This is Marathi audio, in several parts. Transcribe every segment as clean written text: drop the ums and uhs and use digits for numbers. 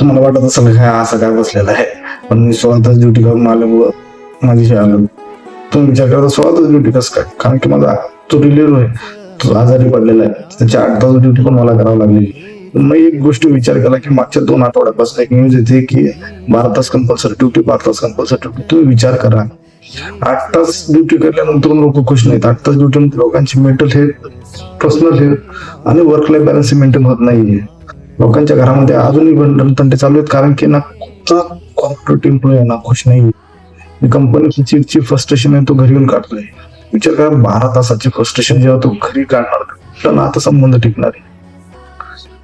तुम्हाला वाटत असेल काय असा काय बसलेला आहे, पण मी 16 तास ड्युटी करून आल्यामुळं माझी आलो. तुम्ही विचार करता 16 तास ड्युटी कसं काय? कारण की माझा तो डिलिव्हरी आहे, तो आजारी पडलेला आहे, त्याची 8 तास ड्युटी पण मला करावं लागली. मग एक गोष्ट विचार केला की मागच्या 2 आठवड्यापासून एक न्यूज येते की 12 तास कंपल्सरी ड्युटी, 12 तास कंपल्सरी ड्युटी. तुम्ही विचार करा, 8 तास ड्युटी केल्यानंतर लोक खुश नाहीत. 8 तास ड्युटी मध्ये लोकांची मेंटल हेल्थ, पर्सनल हेल्थ आणि वर्क लाईफ बॅलन्स मेंटेन होत नाहीये. लोकांच्या घरामध्ये अजूनही बंधन तंटे चालू आहेत, कारण की ना कॉर्पोरेट एम्प्लॉय ना खुश नाही. कंपनीची चिडची फ्रस्ट्रेशन आहे तो घरी येऊन काढतोय. विचार करा, 12 तासाची फ्रस्ट्रेशन जेव्हा तो घरी काढणार तर नातं संबंध टिकणार आहे.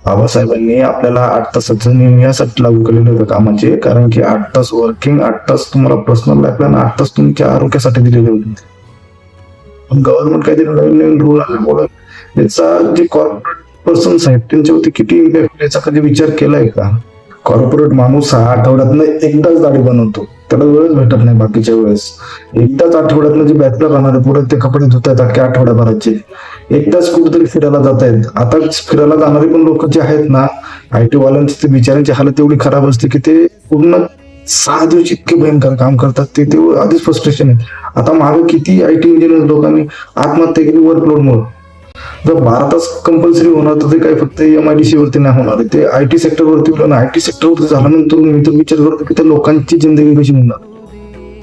बाबासाहेबांनी आपल्याला 8 तासाचं नियम यासाठी लागू केलेले होते कामाचे, कारण की 8 तास वर्किंग, 8 तास तुम्हाला पर्सनल लाईफला आणि 8 तास तुमच्या आरोग्यासाठी दिलेले होते. पण गव्हर्नमेंट काहीतरी नवीन नवीन रूल आल्यामुळे याचा जे कॉर्पोरेट पर्सन्स आहेत त्यांच्यावरती किती इम्पॅक्ट, याचा कधी विचार केलाय का? कॉर्पोरेट माणूस 6 आठवड्यातनं एकदाच दाढी बनवतो, त्याला वेळच भेटत नाही. बाकीच्या वेळेस एकदाच आठवड्यातनं जे बॅचलर राहणारे पुढे ते कपडे धुत आहेत अख्ख्या आठवड्याभराचे. एकदाच कुठेतरी फिरायला जात आहेत. आता फिरायला जाणारे पण लोक जे आहेत ना, IT वाल्यांची ते बिचाऱ्यांची हालत एवढी खराब असते की ते पूर्ण 6 दिवस इतके भयंकर काम करतात. ते आधीच फ्रस्ट्रेशन आहे. आता मागे किती IT इंजिनियर लोकांनी आत्महत्या केली वर्कलोडमुळे. जर 12 तास कंपल्सरी होणार तर ते काही फक्त MIDC वरती नाही होणार, ते IT सेक्टर वरती होणार. IT सेक्टर वरती झाल्यानंतर मी तर विचार करतो की त्या लोकांची जिंदगी कशी होणार.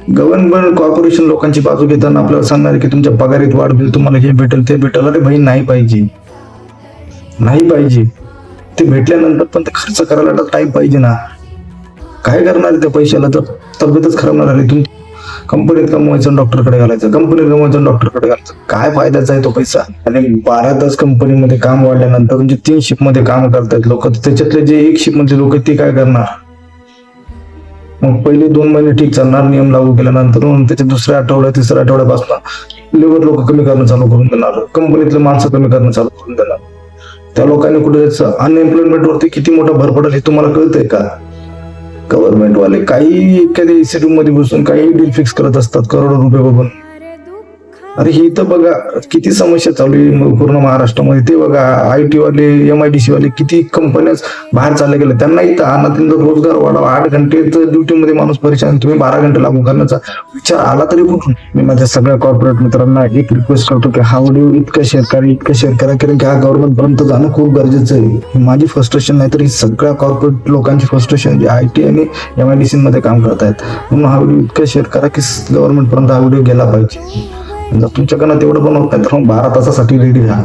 गव्हर्नमेंट कॉर्पोरेशन लोकांची बाजू घेताना आपल्याला सांगणार की तुमच्या पगारीत वाढ होईल, तुम्हाला हे भेटेल ते भेटेल. अरे भाई, नाही पाहिजे, नाही पाहिजे. ते भेटल्यानंतर पण ते खर्च करायला टाइम पाहिजे ना. काय करणार आहे त्या पैशाला? तर तब्येतच खराब होणार आहे. तुम्ही कंपनीत कमवायचं डॉक्टरकडे घालायचं, कंपनीत कमवायचं डॉक्टरकडे घालायचं. काय फायद्याचा आहे तो पैसा? आणि 12 तास कंपनीमध्ये काम वाढल्यानंतर म्हणजे 3 शिफ्ट मध्ये काम करतात लोक, त्याच्यातले जे 1 शिफ्ट मध्ये लोक ते काय करणार? मग पहिले 2 महिने ठीक चालणार नियम लागू केल्यानंतर, त्याच्या दुसऱ्या आठवड्या तिसऱ्या आठवड्यापासून लेबर लोक कमी करणं चालू करून देणार, कंपनीतले माणसं कमी करणं चालू करून देणार. त्या लोकांनी कुठे जायचं? अनएम्प्लॉयमेंट वरती किती मोठा भर पडेल हे तुम्हाला कळतंय का? गव्हर्नमेंट वाले काही एखाद्या EC मध्ये बसून काही डील फिक्स करत असतात करोडो रुपये बघून. अरे ही तर बघा किती समस्या चालू आहे पूर्ण महाराष्ट्रामध्ये. ते बघा IT वाले, MIDC वाले किती कंपन्या बाहेर चालले गेले. त्यांना इथं आणा, त्यांचा रोजगार वाढवा. 8 घंटे ड्युटी मध्ये माणूस परेशान, तुम्ही 12 घंटे लागू करण्याचा विचार आला तरी कुठून? मी माझ्या सगळ्या कॉर्पोरेट मित्रांना एक रिक्वेस्ट करतो की हा व्हिडिओ इतकं शेअर करा, कारण की हा गव्हर्नमेंट पर्यंत जाणं खूप गरजेचं आहे. ही माझी फ्रस्ट्रेशन नाही तर ही सगळ्या कॉर्पोरेट लोकांची फ्रस्ट्रेशन जे IT आणि MIDC मध्ये काम करतायत. म्हणून हा व्हिडिओ इतकं शेअर करा की गव्हर्नमेंट पर्यंत हा व्हिडिओ गेला पाहिजे. जर तुमच्याकडनं तेवढं पण होत नाही तर मग 12 तासासाठी रेडी राहा.